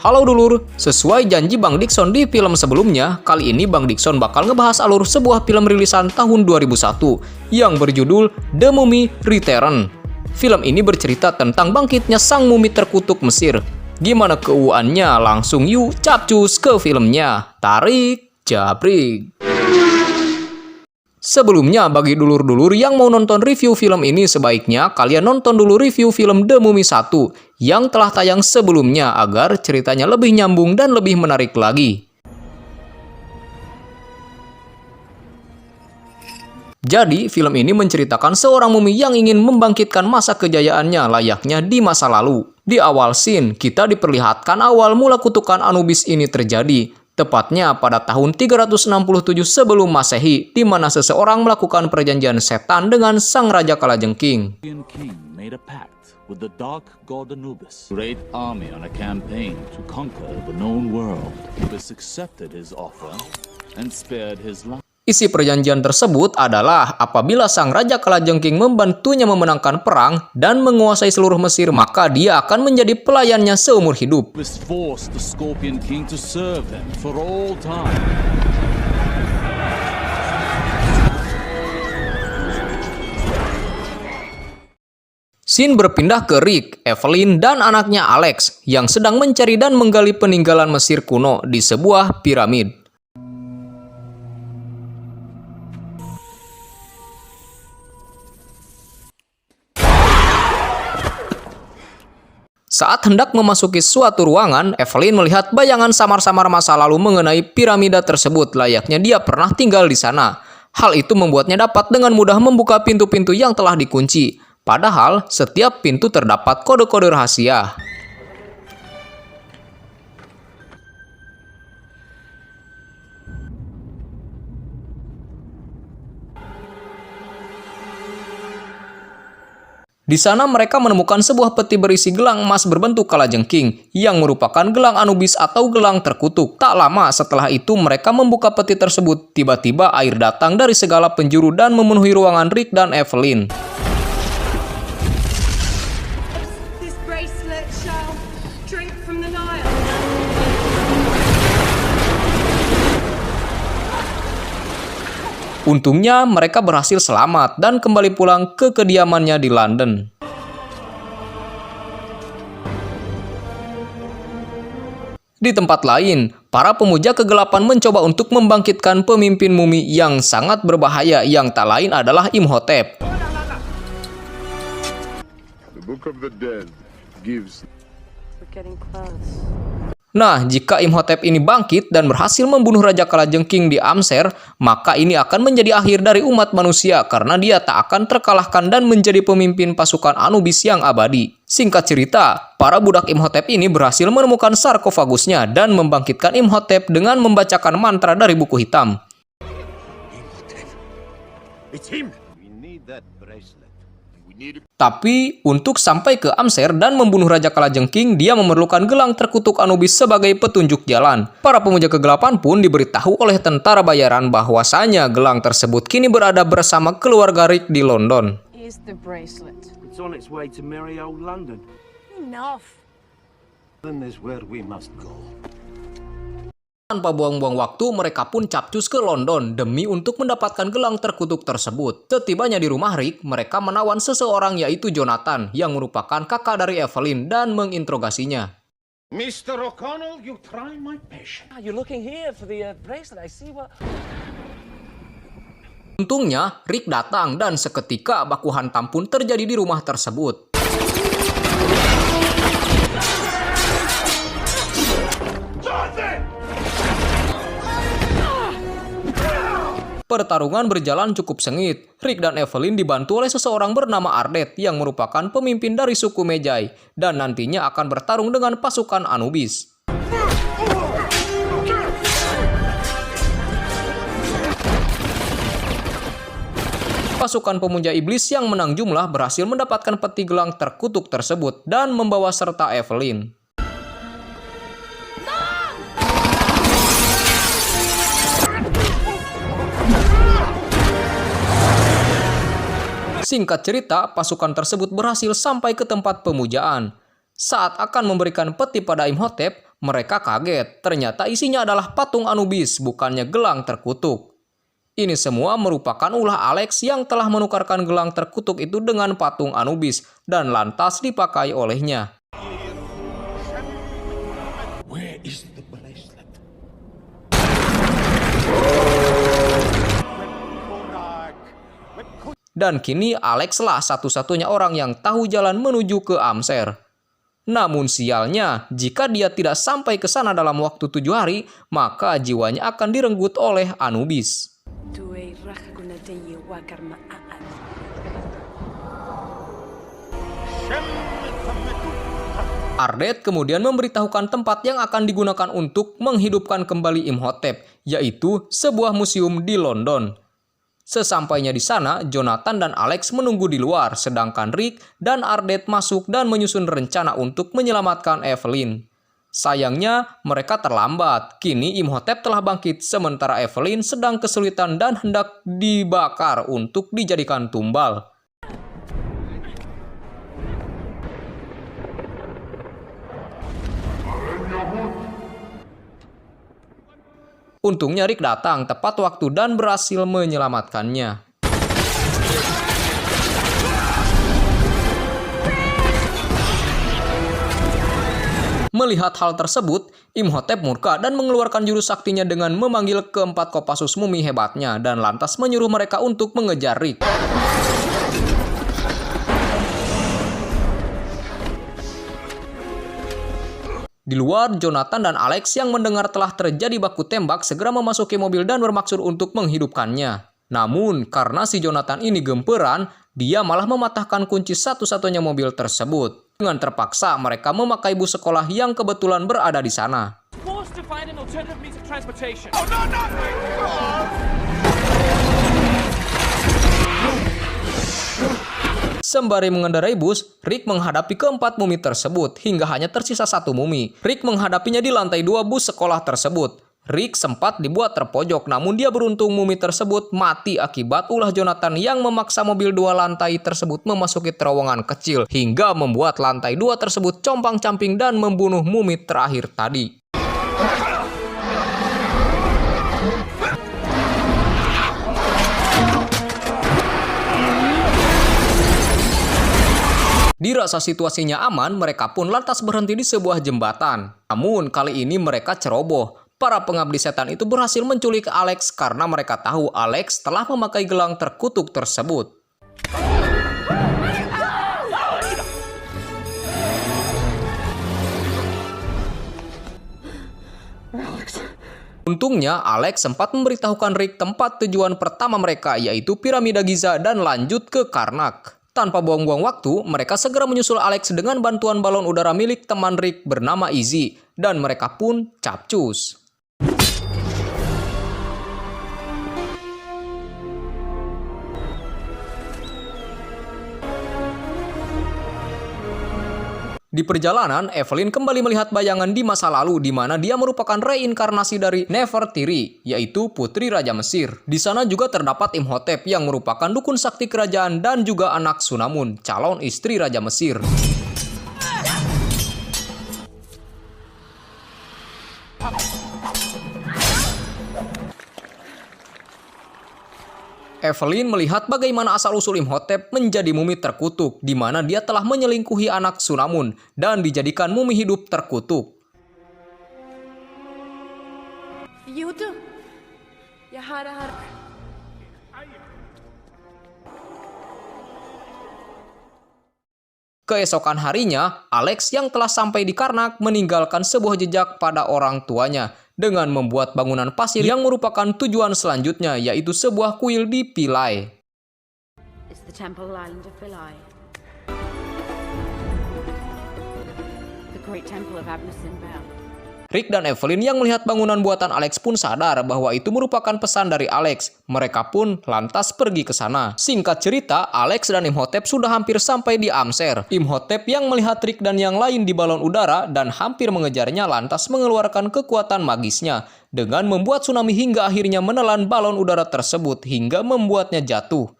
Halo dulur, sesuai janji Bang Dikson di film sebelumnya, kali ini Bang Dikson bakal ngebahas alur sebuah film rilisan tahun 2001 yang berjudul The Mummy Return. Film ini bercerita tentang bangkitnya sang mumi terkutuk Mesir. Gimana keuannya? Langsung yuk capcus ke filmnya. Tarik, japrik. Sebelumnya, bagi dulur-dulur yang mau nonton review film ini, sebaiknya kalian nonton dulu review film The Mummy 1 yang telah tayang sebelumnya agar ceritanya lebih nyambung dan lebih menarik lagi. Jadi, film ini menceritakan seorang mumi yang ingin membangkitkan masa kejayaannya layaknya di masa lalu. Di awal scene, kita diperlihatkan awal mula kutukan Anubis ini terjadi. Tepatnya pada tahun 367 sebelum Masehi, di mana seseorang melakukan perjanjian setan dengan sang Raja Kalajengking. With the dark god Anubis, great army on a campaign to conquer the known world. Anubis accepted his offer and spared his life. Isi perjanjian tersebut adalah apabila sang Raja Kalajengking membantunya memenangkan perang dan menguasai seluruh Mesir, maka dia akan menjadi pelayannya seumur hidup. Anubis forced the Scorpion King to serve him for all time. Scene berpindah ke Rick, Evelyn, dan anaknya Alex yang sedang mencari dan menggali peninggalan Mesir kuno di sebuah piramid. Saat hendak memasuki suatu ruangan, Evelyn melihat bayangan samar-samar masa lalu mengenai piramida tersebut, layaknya dia pernah tinggal di sana. Hal itu membuatnya dapat dengan mudah membuka pintu-pintu yang telah dikunci. Padahal, setiap pintu terdapat kode-kode rahasia. Di sana mereka menemukan sebuah peti berisi gelang emas berbentuk kalajengking yang merupakan gelang Anubis atau gelang terkutuk. Tak lama setelah itu mereka membuka peti tersebut. Tiba-tiba air datang dari segala penjuru dan memenuhi ruangan Rick dan Evelyn. Untungnya mereka berhasil selamat dan kembali pulang ke kediamannya di London. Di tempat lain, para pemuja kegelapan mencoba untuk membangkitkan pemimpin mumi yang sangat berbahaya yang tak lain adalah Imhotep. The Book of the Dead gives... Nah, jika Imhotep ini bangkit dan berhasil membunuh Raja Kalajengking di Amser, maka ini akan menjadi akhir dari umat manusia karena dia tak akan terkalahkan dan menjadi pemimpin pasukan Anubis yang abadi. Singkat cerita, para budak Imhotep ini berhasil menemukan sarkofagusnya dan membangkitkan Imhotep dengan membacakan mantra dari buku hitam. Imhotep. It's him. We need that bracelet. Tapi, untuk sampai ke Amser dan membunuh Raja Kalajengking, dia memerlukan gelang terkutuk Anubis sebagai petunjuk jalan. Para pemuja kegelapan pun diberitahu oleh tentara bayaran bahwasanya gelang tersebut kini berada bersama keluarga Rick di London. It's on its way to merry old London. Enough. London is where we must go. Tanpa buang-buang waktu, mereka pun capcus ke London demi untuk mendapatkan gelang terkutuk tersebut. Setibanya di rumah Rick, mereka menawan seseorang yaitu Jonathan yang merupakan kakak dari Evelyn dan menginterogasinya. Mr. O'Connell, you try my patience. You're looking here for the bracelet. I see what... Untungnya, Rick datang dan seketika baku hantam pun terjadi di rumah tersebut. Pertarungan berjalan cukup sengit. Rick dan Evelyn dibantu oleh seseorang bernama Ardet yang merupakan pemimpin dari suku Mejai dan nantinya akan bertarung dengan pasukan Anubis. Pasukan pemuja iblis yang menang jumlah berhasil mendapatkan peti gelang terkutuk tersebut dan membawa serta Evelyn. Singkat cerita, pasukan tersebut berhasil sampai ke tempat pemujaan. Saat akan memberikan peti pada Imhotep, Mereka kaget, ternyata isinya adalah patung Anubis, bukannya gelang terkutuk. Ini semua merupakan ulah Alex yang telah menukarkan gelang terkutuk itu dengan patung Anubis dan lantas dipakai olehnya. Where is the bracelet? Dan kini Alex lah satu-satunya orang yang tahu jalan menuju ke Amser. Namun sialnya, jika dia tidak sampai ke sana dalam waktu 7 hari, maka jiwanya akan direnggut oleh Anubis. Ardet kemudian memberitahukan tempat yang akan digunakan untuk menghidupkan kembali Imhotep, yaitu sebuah museum di London. Sesampainya di sana, Jonathan dan Alex menunggu di luar, sedangkan Rick dan Ardet masuk dan menyusun rencana untuk menyelamatkan Evelyn. Sayangnya, mereka terlambat. Kini Imhotep telah bangkit, sementara Evelyn sedang kesulitan dan hendak dibakar untuk dijadikan tumbal. Untungnya Rick datang tepat waktu dan berhasil menyelamatkannya. Melihat hal tersebut, Imhotep murka dan mengeluarkan jurus saktinya dengan memanggil keempat Kopassus mumi hebatnya dan lantas menyuruh mereka untuk mengejar Rick. Di luar, Jonathan dan Alex yang mendengar telah terjadi baku tembak segera memasuki mobil dan bermaksud untuk menghidupkannya. Namun, karena si Jonathan ini gemperan, dia malah mematahkan kunci satu-satunya mobil tersebut. Dengan terpaksa, mereka memakai bus sekolah yang kebetulan berada di sana. Forced to find an alternative means of transportation. Sembari mengendarai bus, Rick menghadapi keempat mumi tersebut hingga hanya tersisa satu mumi. Rick menghadapinya di lantai 2 bus sekolah tersebut. Rick sempat dibuat terpojok, namun dia beruntung mumi tersebut mati akibat ulah Jonathan yang memaksa mobil 2 lantai tersebut memasuki terowongan kecil hingga membuat lantai 2 tersebut compang-camping dan membunuh mumi terakhir tadi. Dirasa situasinya aman, mereka pun lantas berhenti di sebuah jembatan. Namun kali ini mereka ceroboh. Para pengabdi setan itu berhasil menculik Alex karena mereka tahu Alex telah memakai gelang terkutuk tersebut. Untungnya, Alex sempat memberitahukan Rick tempat tujuan pertama mereka, yaitu piramida Giza dan lanjut ke Karnak. Tanpa buang-buang waktu, mereka segera menyusul Alex dengan bantuan balon udara milik teman Rick bernama Izzy, dan mereka pun capcus. Di perjalanan, Evelyn kembali melihat bayangan di masa lalu di mana dia merupakan reinkarnasi dari Nefertiri, yaitu putri Raja Mesir. Di sana juga terdapat Imhotep yang merupakan dukun sakti kerajaan dan juga anak Sunamun, calon istri Raja Mesir. Evelyn melihat bagaimana asal-usul Imhotep menjadi mumi terkutuk, di mana dia telah menyelingkuhi anak Sunamun dan dijadikan mumi hidup terkutuk. Keesokan harinya, Alex yang telah sampai di Karnak meninggalkan sebuah jejak pada orang tuanya dengan membuat bangunan pasir yang merupakan tujuan selanjutnya, yaitu sebuah kuil di Philae. It's the temple island of Philae. The great temple of Abu-Simbel. Rick dan Evelyn yang melihat bangunan buatan Alex pun sadar bahwa itu merupakan pesan dari Alex. Mereka pun lantas pergi ke sana. Singkat cerita, Alex dan Imhotep sudah hampir sampai di Amser. Imhotep yang melihat Rick dan yang lain di balon udara dan hampir mengejarnya lantas mengeluarkan kekuatan magisnya dengan membuat tsunami hingga akhirnya menelan balon udara tersebut hingga membuatnya jatuh.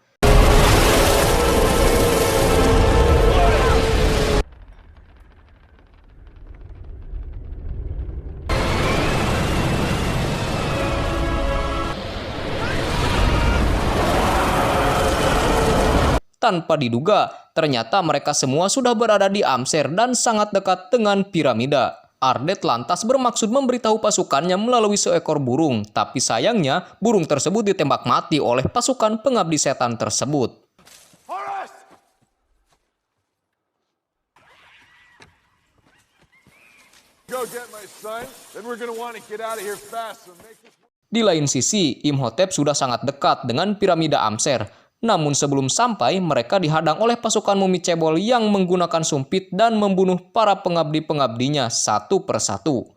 Tanpa diduga, ternyata mereka semua sudah berada di Amser dan sangat dekat dengan piramida. Ardet lantas bermaksud memberitahu pasukannya melalui seekor burung, tapi sayangnya burung tersebut ditembak mati oleh pasukan pengabdi setan tersebut. Go get my son, then we're gonna want to get out of here fast. So make this... Di lain sisi, Imhotep sudah sangat dekat dengan piramida Amser. Namun sebelum sampai, mereka dihadang oleh pasukan mumi cebol yang menggunakan sumpit dan membunuh para pengabdi-pengabdinya satu persatu.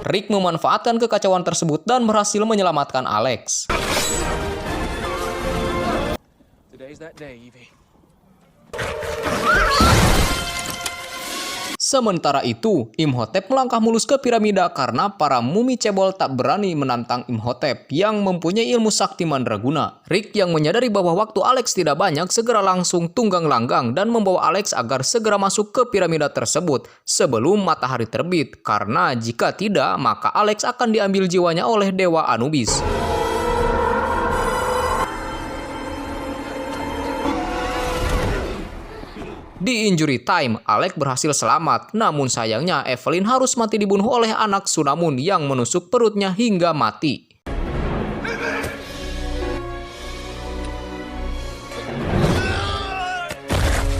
Rick memanfaatkan kekacauan tersebut dan berhasil menyelamatkan Alex. Today's that day, Evie. Sementara itu, Imhotep melangkah mulus ke piramida karena para mumi cebol tak berani menantang Imhotep yang mempunyai ilmu sakti mandraguna. Rick yang menyadari bahwa waktu Alex tidak banyak segera langsung tunggang langgang dan membawa Alex agar segera masuk ke piramida tersebut sebelum matahari terbit, karena jika tidak maka Alex akan diambil jiwanya oleh Dewa Anubis. Di injury time, Alex berhasil selamat, namun sayangnya Evelyn harus mati dibunuh oleh anak Sunamun yang menusuk perutnya hingga mati.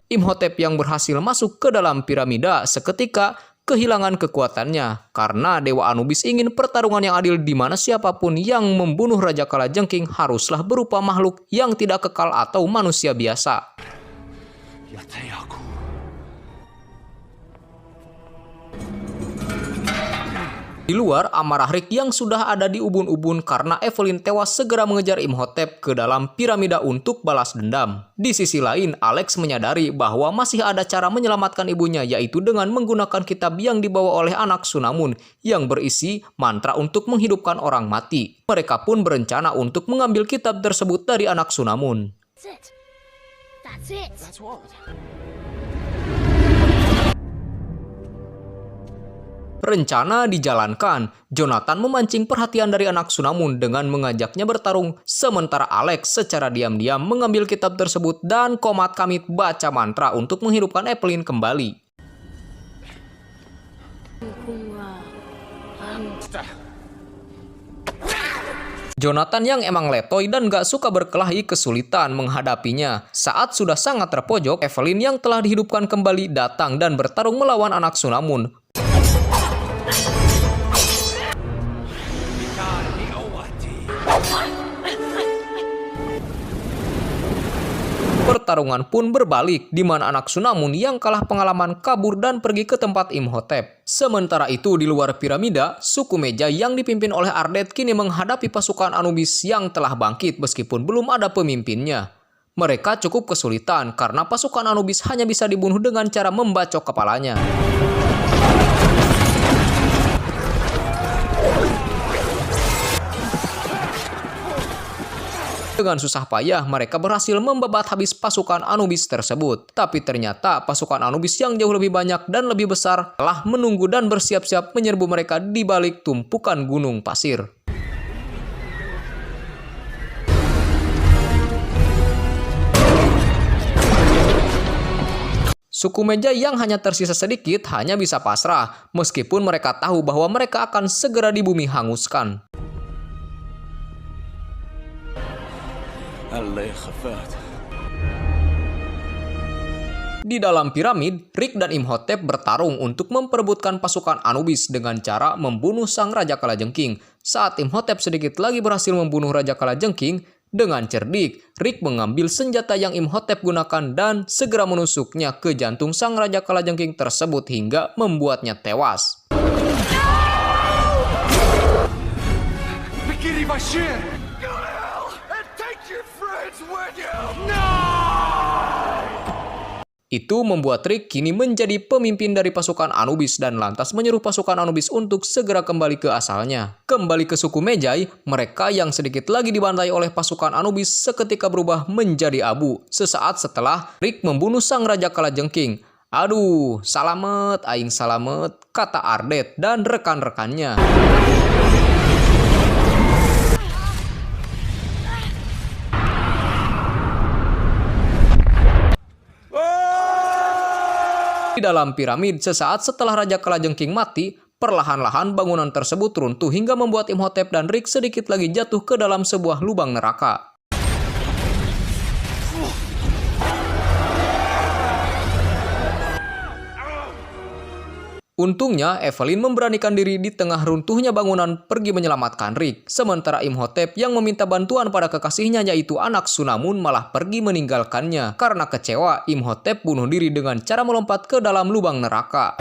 Imhotep yang berhasil masuk ke dalam piramida seketika kehilangan kekuatannya karena Dewa Anubis ingin pertarungan yang adil di mana siapapun yang membunuh Raja Kalajengking haruslah berupa makhluk yang tidak kekal atau manusia biasa. Di luar, amarah Rick yang sudah ada di ubun-ubun karena Evelyn tewas segera mengejar Imhotep ke dalam piramida untuk balas dendam. Di sisi lain, Alex menyadari bahwa masih ada cara menyelamatkan ibunya, yaitu dengan menggunakan kitab yang dibawa oleh anak Sunamun yang berisi mantra untuk menghidupkan orang mati. Mereka pun berencana untuk mengambil kitab tersebut dari anak Sunamun. That's it. That's what? Rencana dijalankan, Jonathan memancing perhatian dari anak Sunamun dengan mengajaknya bertarung, sementara Alex secara diam-diam mengambil kitab tersebut dan Komat Kamit baca mantra untuk menghidupkan Evelyn kembali. Jonathan yang emang letoy dan gak suka berkelahi kesulitan menghadapinya. Saat sudah sangat terpojok, Evelyn yang telah dihidupkan kembali datang dan bertarung melawan anak Sunamun. Pertarungan pun berbalik, di mana anak Sunamun yang kalah pengalaman kabur dan pergi ke tempat Imhotep. Sementara itu di luar piramida, suku Meja yang dipimpin oleh Ardet kini menghadapi pasukan Anubis yang telah bangkit meskipun belum ada pemimpinnya. Mereka cukup kesulitan karena pasukan Anubis hanya bisa dibunuh dengan cara membacok kepalanya. Dengan susah payah, mereka berhasil membabat habis pasukan Anubis tersebut. Tapi ternyata pasukan Anubis yang jauh lebih banyak dan lebih besar telah menunggu dan bersiap-siap menyerbu mereka di balik tumpukan gunung pasir. Suku Meja yang hanya tersisa sedikit hanya bisa pasrah, meskipun mereka tahu bahwa mereka akan segera di bumi hanguskan. Di dalam piramid, Rick dan Imhotep bertarung untuk memperebutkan pasukan Anubis dengan cara membunuh sang Raja Kalajengking. Saat Imhotep sedikit lagi berhasil membunuh Raja Kalajengking, dengan cerdik, Rick mengambil senjata yang Imhotep gunakan dan segera menusuknya ke jantung sang Raja Kalajengking tersebut hingga membuatnya tewas. Itu membuat Rick kini menjadi pemimpin dari pasukan Anubis dan lantas menyuruh pasukan Anubis untuk segera kembali ke asalnya. Kembali ke suku Mejai, mereka yang sedikit lagi dibantai oleh pasukan Anubis seketika berubah menjadi abu. Sesaat setelah Rick membunuh sang Raja Kalajengking, Aduh, salamet, aing salamet, kata Ardet dan rekan-rekannya. Di dalam piramid, sesaat setelah Raja Kalajengking mati, perlahan-lahan bangunan tersebut runtuh hingga membuat Imhotep dan Rik sedikit lagi jatuh ke dalam sebuah lubang neraka. Untungnya, Evelyn memberanikan diri di tengah runtuhnya bangunan pergi menyelamatkan Rik. Sementara Imhotep yang meminta bantuan pada kekasihnya yaitu anak Sunamun malah pergi meninggalkannya. Karena kecewa, Imhotep bunuh diri dengan cara melompat ke dalam lubang neraka.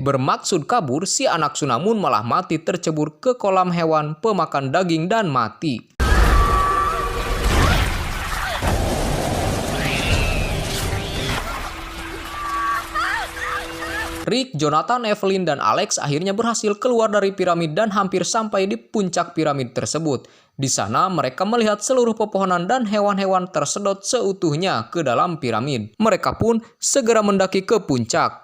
Bermaksud kabur, si anak Sunamun malah mati tercebur ke kolam hewan pemakan daging dan mati. Rik, Jonathan, Evelyn, dan Alex akhirnya berhasil keluar dari piramid dan hampir sampai di puncak piramid tersebut. Di sana mereka melihat seluruh pepohonan dan hewan-hewan tersedot seutuhnya ke dalam piramid. Mereka pun segera mendaki ke puncak.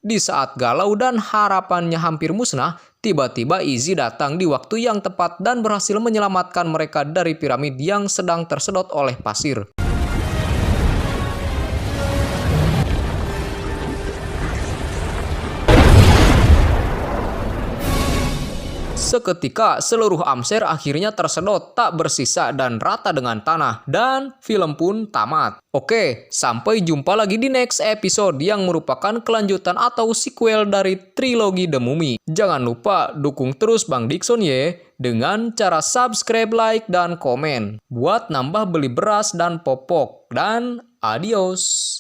Di saat galau dan harapannya hampir musnah, tiba-tiba Izzy datang di waktu yang tepat dan berhasil menyelamatkan mereka dari piramid yang sedang tersedot oleh pasir. Seketika seluruh Amser akhirnya tersedot tak bersisa dan rata dengan tanah, dan film pun tamat. Oke, sampai jumpa lagi di next episode yang merupakan kelanjutan atau sequel dari trilogi The Mummy. Jangan lupa dukung terus Bang Dikson ye dengan cara subscribe, like, dan komen buat nambah beli beras dan popok. Dan adios.